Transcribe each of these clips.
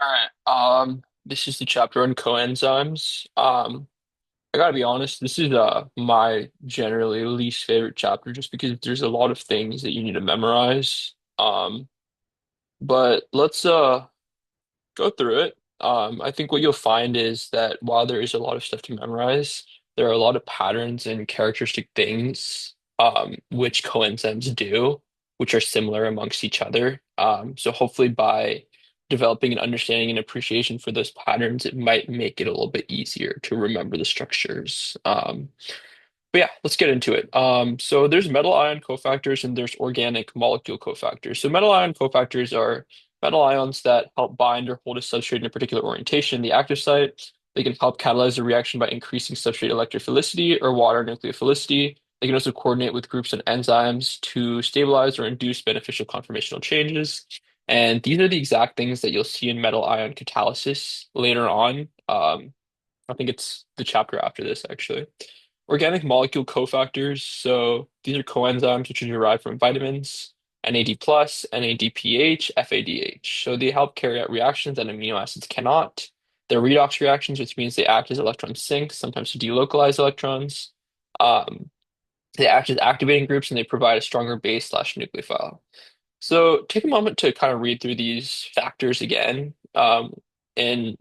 All right. This is the chapter on coenzymes. I gotta be honest, this is my generally least favorite chapter just because there's a lot of things that you need to memorize. But let's go through it. I think what you'll find is that while there is a lot of stuff to memorize, there are a lot of patterns and characteristic things which coenzymes do, which are similar amongst each other. So hopefully by developing an understanding and appreciation for those patterns, it might make it a little bit easier to remember the structures. But yeah, let's get into it. So there's metal ion cofactors and there's organic molecule cofactors. So metal ion cofactors are metal ions that help bind or hold a substrate in a particular orientation in the active site. They can help catalyze a reaction by increasing substrate electrophilicity or water nucleophilicity. They can also coordinate with groups and enzymes to stabilize or induce beneficial conformational changes. And these are the exact things that you'll see in metal ion catalysis later on. I think it's the chapter after this, actually. Organic molecule cofactors. So these are coenzymes which are derived from vitamins, NAD plus, NADPH, FADH. So they help carry out reactions that amino acids cannot. They're redox reactions, which means they act as electron sinks, sometimes to delocalize electrons. Um, they act as activating groups and they provide a stronger base slash nucleophile. So take a moment to kind of read through these factors again, and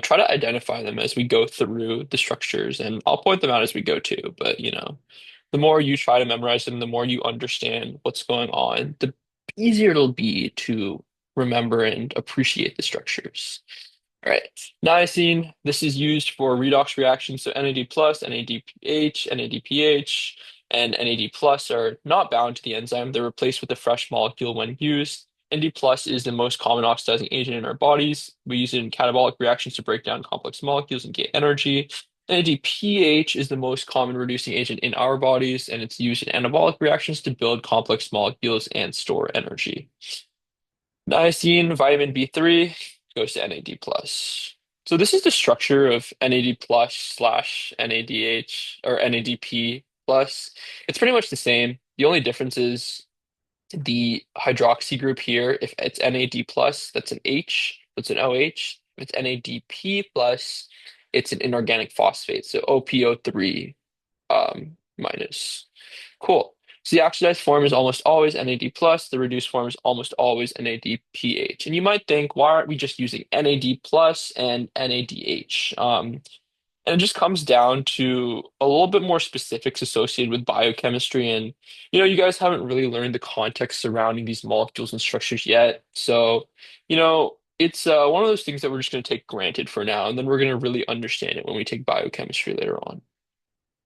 try to identify them as we go through the structures. And I'll point them out as we go too. But the more you try to memorize them, the more you understand what's going on, the easier it'll be to remember and appreciate the structures. All right. Niacin, this is used for redox reactions. So NAD plus, NADPH, NADPH, and NAD plus are not bound to the enzyme. They're replaced with a fresh molecule when used. NAD plus is the most common oxidizing agent in our bodies. We use it in catabolic reactions to break down complex molecules and gain energy. NADPH is the most common reducing agent in our bodies, and it's used in anabolic reactions to build complex molecules and store energy. Niacin, vitamin B3 goes to NAD plus. So this is the structure of NAD plus slash NADH or NADP plus. It's pretty much the same. The only difference is the hydroxy group here. If it's NAD plus, that's an H, that's an OH. If it's NADP plus, it's an inorganic phosphate. So OPO3 minus. Cool. So the oxidized form is almost always NAD plus. The reduced form is almost always NADPH. And you might think, why aren't we just using NAD plus and NADH? And it just comes down to a little bit more specifics associated with biochemistry. And, you guys haven't really learned the context surrounding these molecules and structures yet. So, it's one of those things that we're just going to take granted for now. And then we're going to really understand it when we take biochemistry later on.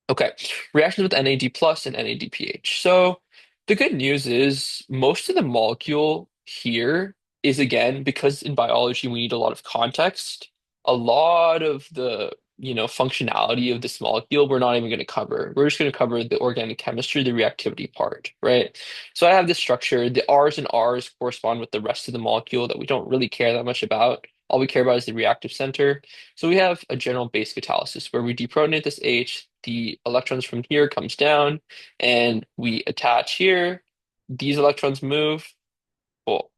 Okay, reactions with NAD plus and NADPH. So the good news is most of the molecule here is again, because in biology we need a lot of context, a lot of the, functionality of this molecule we're not even going to cover. We're just going to cover the organic chemistry, the reactivity part, right? So I have this structure. The R's and R's correspond with the rest of the molecule that we don't really care that much about. All we care about is the reactive center. So we have a general base catalysis where we deprotonate this H, the electrons from here comes down, and we attach here. These electrons move. Cool.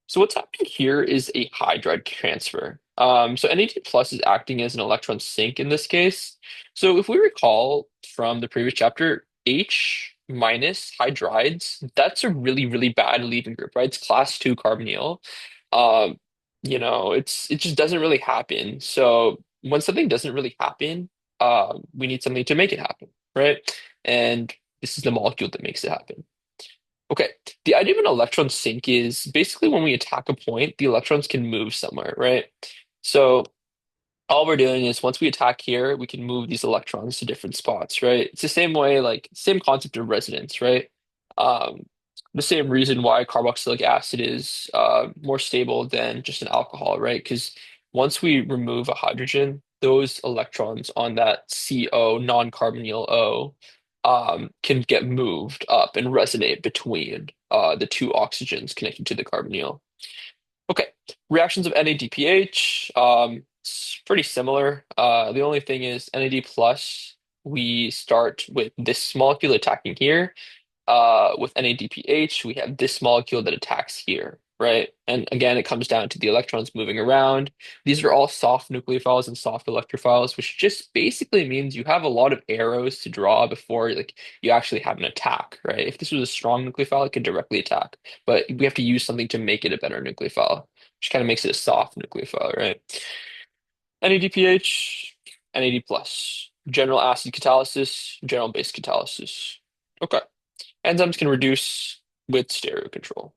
So what's happening here is a hydride transfer. So NAD plus is acting as an electron sink in this case. So if we recall from the previous chapter, H minus hydrides, that's a really, really bad leaving group, right? It's class two carbonyl. Um, it just doesn't really happen. So when something doesn't really happen, we need something to make it happen, right? And this is the molecule that makes it happen. Okay, the idea of an electron sink is basically when we attack a point, the electrons can move somewhere, right? So all we're doing is once we attack here, we can move these electrons to different spots, right? It's the same way, like same concept of resonance, right? Um, the same reason why carboxylic acid is more stable than just an alcohol, right? Because once we remove a hydrogen, those electrons on that CO non-carbonyl O can get moved up and resonate between the two oxygens connected to the carbonyl. Okay, reactions of NADPH, it's pretty similar. The only thing is NAD plus, we start with this molecule attacking here. With NADPH, we have this molecule that attacks here. right? And again, it comes down to the electrons moving around. These are all soft nucleophiles and soft electrophiles, which just basically means you have a lot of arrows to draw before like you actually have an attack, right? If this was a strong nucleophile, it could directly attack, but we have to use something to make it a better nucleophile, which kind of makes it a soft nucleophile, right? NADPH, NAD plus, general acid catalysis, general base catalysis. Okay. Enzymes can reduce with stereo control.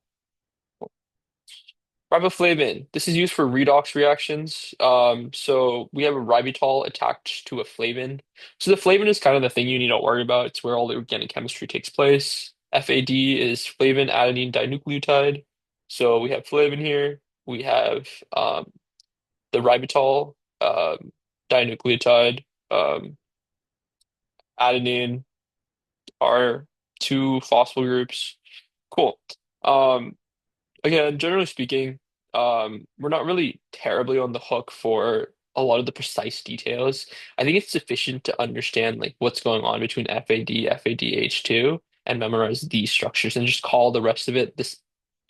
Riboflavin. This is used for redox reactions. So we have a ribitol attached to a flavin. So the flavin is kind of the thing you need to worry about. It's where all the organic chemistry takes place. FAD is flavin adenine dinucleotide. So we have flavin here. We have the ribitol dinucleotide. Um, Adenine are two phospho groups. Cool. Um, Again, generally speaking, we're not really terribly on the hook for a lot of the precise details. I think it's sufficient to understand like what's going on between FAD, FADH2, and memorize these structures and just call the rest of it this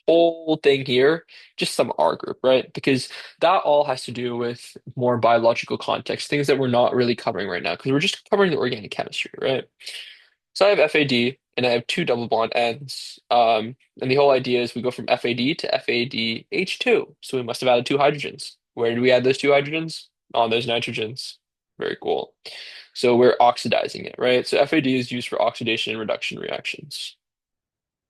whole thing here just some R group, right? Because that all has to do with more biological context, things that we're not really covering right now, because we're just covering the organic chemistry, right? So I have FAD and I have two double bond ends. And the whole idea is we go from FAD to FADH2. So we must have added two hydrogens. Where did we add those two hydrogens? On those nitrogens. Very cool. So we're oxidizing it, right? So FAD is used for oxidation and reduction reactions.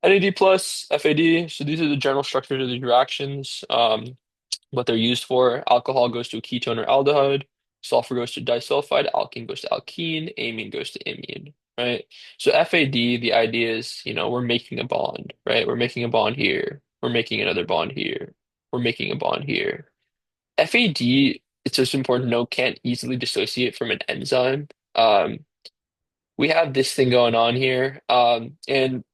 NAD plus, FAD. So these are the general structures of these reactions. What they're used for. Alcohol goes to a ketone or aldehyde. Sulfur goes to disulfide. Alkene goes to alkene. Amine goes to imine, right? So FAD, the idea is, we're making a bond, right? We're making a bond here. We're making another bond here. We're making a bond here. FAD, it's just important to know, can't easily dissociate from an enzyme. We have this thing going on here. And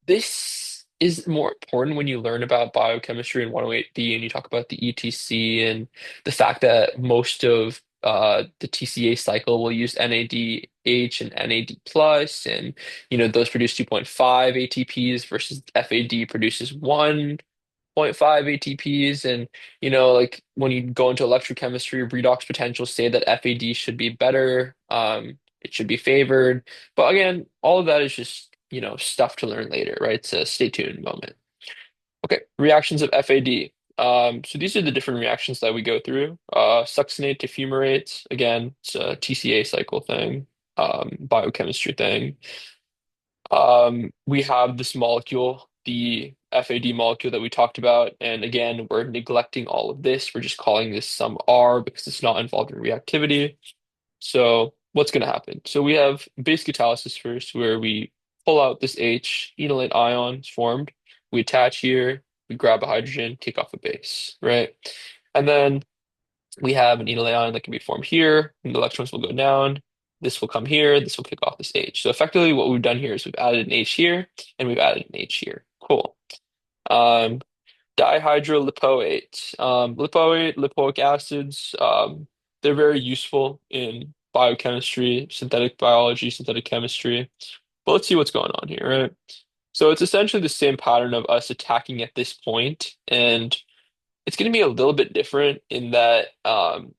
this is more important when you learn about biochemistry in 108B and you talk about the ETC and the fact that most of the TCA cycle will use NADH and NAD plus, and those produce 2.5 ATPs versus FAD produces 1.5 ATPs. And like when you go into electrochemistry, redox potentials say that FAD should be better. It should be favored. But again, all of that is just, stuff to learn later, right? It's a stay tuned moment. Okay, reactions of FAD. So these are the different reactions that we go through. Succinate to fumarate. Again, it's a TCA cycle thing, biochemistry thing. We have this molecule, the FAD molecule that we talked about. And again, we're neglecting all of this. We're just calling this some R because it's not involved in reactivity. So what's going to happen? So we have base catalysis first, where we pull out this H, enolate ion is formed. We attach here, we grab a hydrogen, kick off a base, right? And then we have an enolate ion that can be formed here, and the electrons will go down. This will come here, this will kick off this H. So effectively what we've done here is we've added an H here, and we've added an H here. Cool. Um, Dihydrolipoate. Lipoate, lipoic acids, they're very useful in biochemistry, synthetic biology, synthetic chemistry. But let's see what's going on here, right? So it's essentially the same pattern of us attacking at this point, and it's going to be a little bit different in that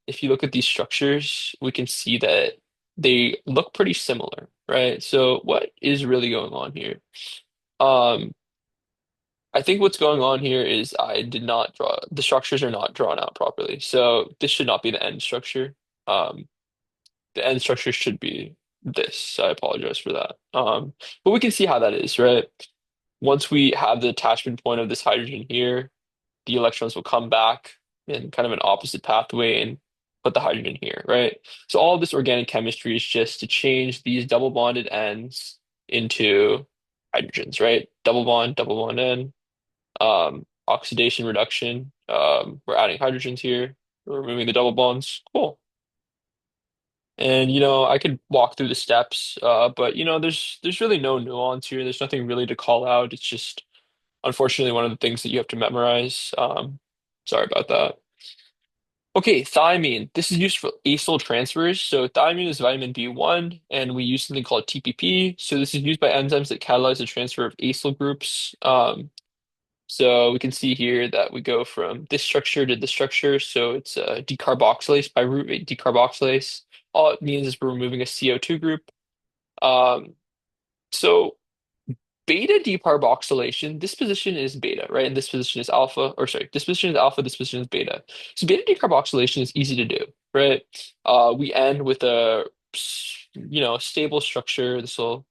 if you look at these structures, we can see that they look pretty similar, right? So what is really going on here? Um, I think what's going on here is I did not draw, the structures are not drawn out properly. So this should not be the end structure. Um, the end structure should be this. I apologize for that. But we can see how that is, right? Once we have the attachment point of this hydrogen here, the electrons will come back in kind of an opposite pathway and put the hydrogen here, right? So all of this organic chemistry is just to change these double bonded ends into hydrogens, right? Double bond end, oxidation reduction. We're adding hydrogens here. We're removing the double bonds. Cool. And I could walk through the steps, but there's really no nuance here. There's nothing really to call out. It's just unfortunately one of the things that you have to memorize. Sorry about that. Okay, thiamine. This is used for acyl transfers. So thiamine is vitamin B1, and we use something called TPP. So this is used by enzymes that catalyze the transfer of acyl groups. So we can see here that we go from this structure to this structure. So it's a decarboxylase by root rate decarboxylase. All it means is we're removing a CO2 group. Um, so beta decarboxylation, this position is beta, right? And this position is alpha, or sorry, this position is alpha, this position is beta. So beta decarboxylation is easy to do, right? We end with a, stable structure. This will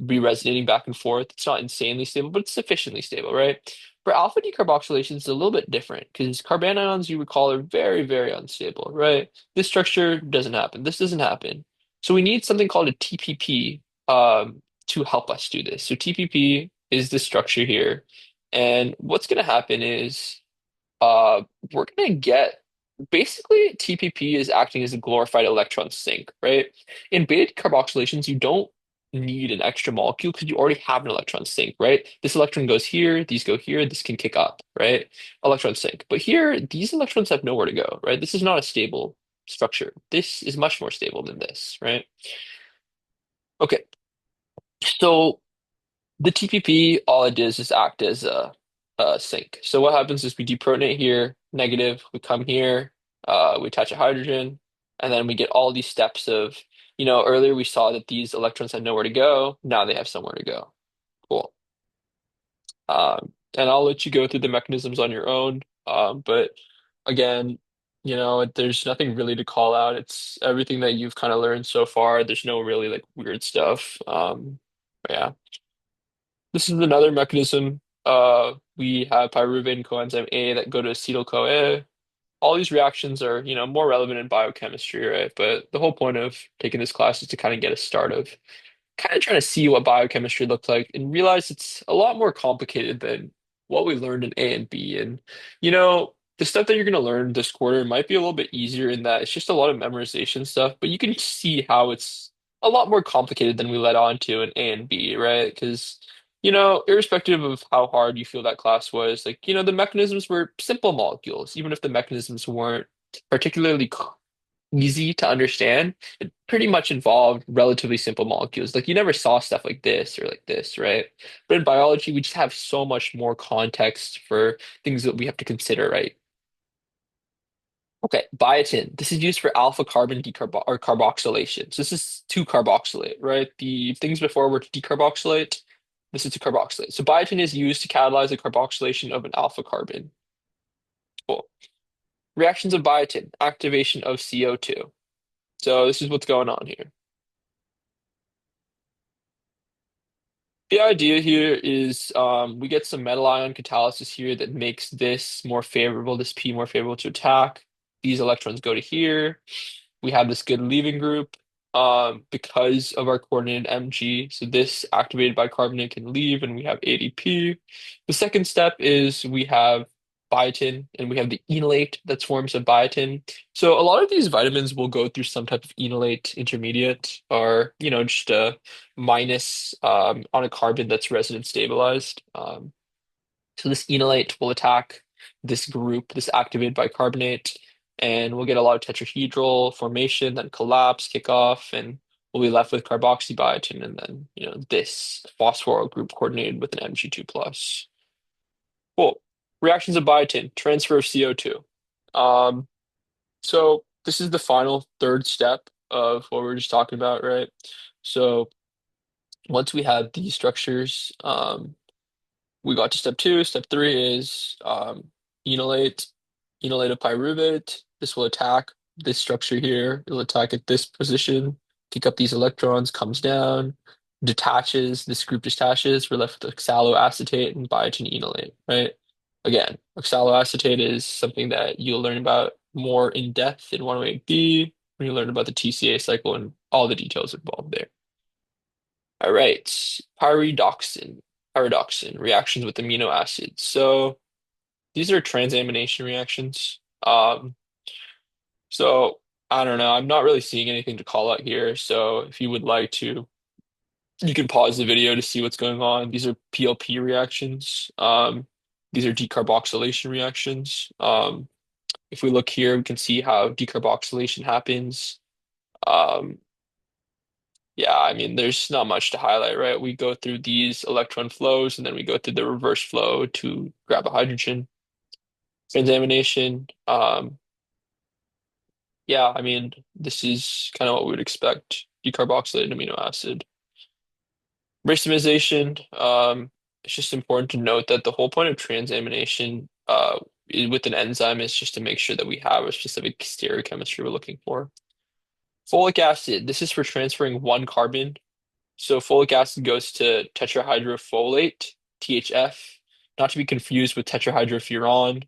be resonating back and forth. It's not insanely stable, but it's sufficiently stable, right? For alpha decarboxylation, it's a little bit different because carbanions, you recall, are very, very unstable, right? This structure doesn't happen. This doesn't happen. So we need something called a TPP to help us do this. So TPP is the structure here. And what's going to happen is uh, we're going to get basically TPP is acting as a glorified electron sink, right? In beta carboxylations, you don't need an extra molecule because you already have an electron sink, right? This electron goes here, these go here, this can kick up, right? Electron sink. But here, these electrons have nowhere to go, right? This is not a stable structure. This is much more stable than this, right? Okay, so the TPP, all it does is act as a sink. So what happens is we deprotonate here, negative, we come here, we attach a hydrogen, and then we get all these steps of, earlier we saw that these electrons had nowhere to go. Now they have somewhere to go. Cool. And I'll let you go through the mechanisms on your own. But again, there's nothing really to call out. It's everything that you've kind of learned so far. There's no really like weird stuff. But yeah. This is another mechanism. We have pyruvate and coenzyme A that go to acetyl-CoA. All these reactions are, more relevant in biochemistry, right? But the whole point of taking this class is to kind of get a start of kind of trying to see what biochemistry looks like and realize it's a lot more complicated than what we learned in A and B. And, the stuff that you're going to learn this quarter might be a little bit easier in that it's just a lot of memorization stuff, but you can see how it's a lot more complicated than we led on to in A and B, right? Because, irrespective of how hard you feel that class was, like, the mechanisms were simple molecules, even if the mechanisms weren't particularly easy to understand. It pretty much involved relatively simple molecules. Like you never saw stuff like this or like this, right? But in biology, we just have so much more context for things that we have to consider, right? Okay, biotin. This is used for alpha carbon decarbo or carboxylation. So this is to carboxylate, right? The things before were to decarboxylate. This is to carboxylate. So biotin is used to catalyze the carboxylation of an alpha carbon. Cool. Reactions of biotin, activation of CO2. So this is what's going on here. The idea here is we get some metal ion catalysis here that makes this more favorable, this P more favorable to attack. These electrons go to here. We have this good leaving group because of our coordinated Mg. So this activated bicarbonate can leave and we have ADP. The second step is we have biotin and we have the enolate that's forms of biotin. So a lot of these vitamins will go through some type of enolate intermediate or, just a minus on a carbon that's resonance stabilized. So this enolate will attack this group, this activated bicarbonate, and we'll get a lot of tetrahedral formation, then collapse, kick off, and we'll be left with carboxybiotin and then, this phosphoryl group coordinated with an Mg2 plus. Cool. Reactions of biotin, transfer of CO2. Um, so this is the final third step of what we were just talking about, right? So once we have these structures, we got to step two. Step three is enolate, enolate of pyruvate. This will attack this structure here. It'll attack at this position, kick up these electrons, comes down, detaches. This group detaches. We're left with oxaloacetate and biotin enolate, right? Again, oxaloacetate is something that you'll learn about more in depth in 108B when you learn about the TCA cycle and all the details involved there. All right, pyridoxine reactions with amino acids. So these are transamination reactions. So I don't know. I'm not really seeing anything to call out here. So if you would like to, you can pause the video to see what's going on. These are PLP reactions. These are decarboxylation reactions. If we look here, we can see how decarboxylation happens. Um, Yeah, I mean, there's not much to highlight, right? We go through these electron flows and then we go through the reverse flow to grab a hydrogen examination. Yeah, I mean, this is kind of what we would expect. Decarboxylated amino acid. Racemization, it's just important to note that the whole point of transamination with an enzyme is just to make sure that we have a specific stereochemistry we're looking for. Folic acid, this is for transferring one carbon. So folic acid goes to tetrahydrofolate, THF, not to be confused with tetrahydrofuran.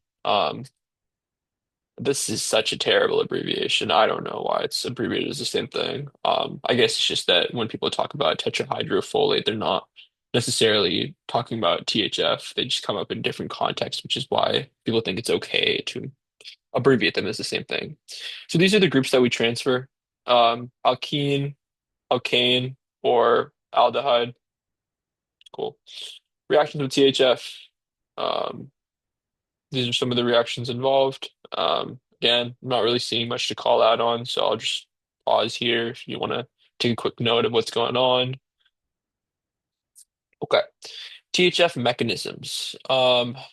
This is such a terrible abbreviation. I don't know why it's abbreviated as the same thing. I guess it's just that when people talk about tetrahydrofolate, they're not necessarily talking about THF. They just come up in different contexts, which is why people think it's okay to abbreviate them as the same thing. So these are the groups that we transfer. Alkene, alkane, or aldehyde. Cool. Reactions with THF. Um, these are some of the reactions involved. Again, I'm not really seeing much to call out on, so I'll just pause here if you want to take a quick note of what's going on. Okay. THF mechanisms.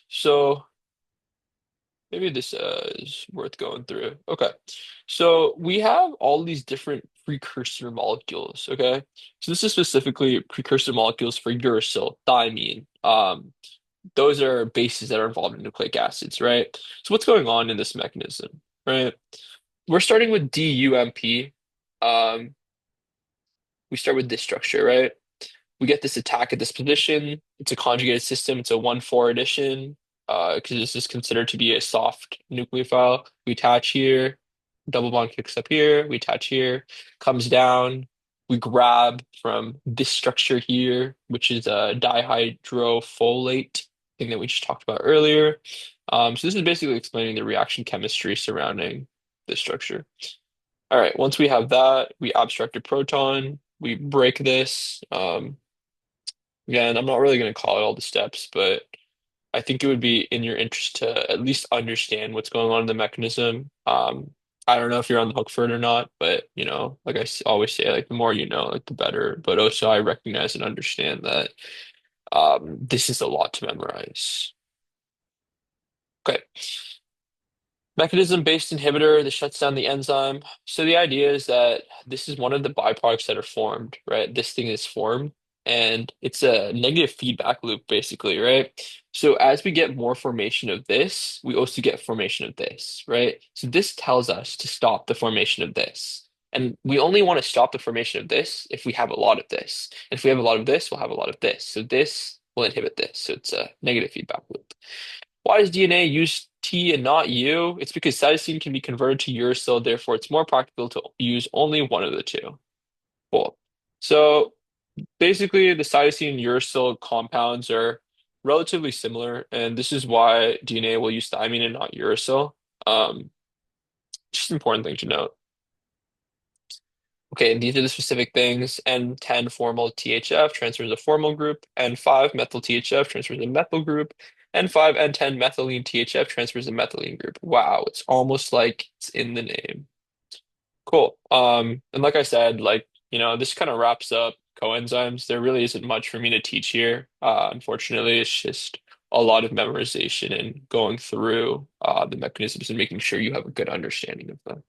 So maybe this is worth going through. Okay. So we have all these different precursor molecules, okay? So this is specifically precursor molecules for uracil, thymine. Those are bases that are involved in nucleic acids, right? So what's going on in this mechanism, right? We're starting with DUMP. Um, we start with this structure, right? We get this attack at this position. It's a conjugated system. It's a 1,4 addition because this is considered to be a soft nucleophile. We attach here, double bond kicks up here, we attach here, comes down. We grab from this structure here, which is a dihydrofolate thing that we just talked about earlier. So this is basically explaining the reaction chemistry surrounding this structure. All right, once we have that, we abstract a proton, we break this. Again, I'm not really going to call it all the steps, but I think it would be in your interest to at least understand what's going on in the mechanism. I don't know if you're on the hook for it or not, but like always say, like the more you know, like the better. But also, I recognize and understand that this is a lot to memorize. Okay. Mechanism-based inhibitor that shuts down the enzyme. So the idea is that this is one of the byproducts that are formed, right? This thing is formed, and it's a negative feedback loop, basically, right? So as we get more formation of this, we also get formation of this, right? So this tells us to stop the formation of this. And we only want to stop the formation of this if we have a lot of this. And if we have a lot of this, we'll have a lot of this. So this will inhibit this. So it's a negative feedback loop. Why does DNA use T and not U? It's because cytosine can be converted to uracil, therefore it's more practical to use only one of the two. Cool. So basically, the cytosine and uracil compounds are relatively similar, and this is why DNA will use thymine and not uracil. Um, just an important thing to note. Okay, and these are the specific things. N10 formal THF transfers a formal group. N5 methyl THF transfers a methyl group. N5 N10 methylene THF transfers a methylene group. Wow, it's almost like it's in the name. Cool. And like I said, like, this kind of wraps up coenzymes. There really isn't much for me to teach here. Unfortunately, it's just a lot of memorization and going through the mechanisms and making sure you have a good understanding of them.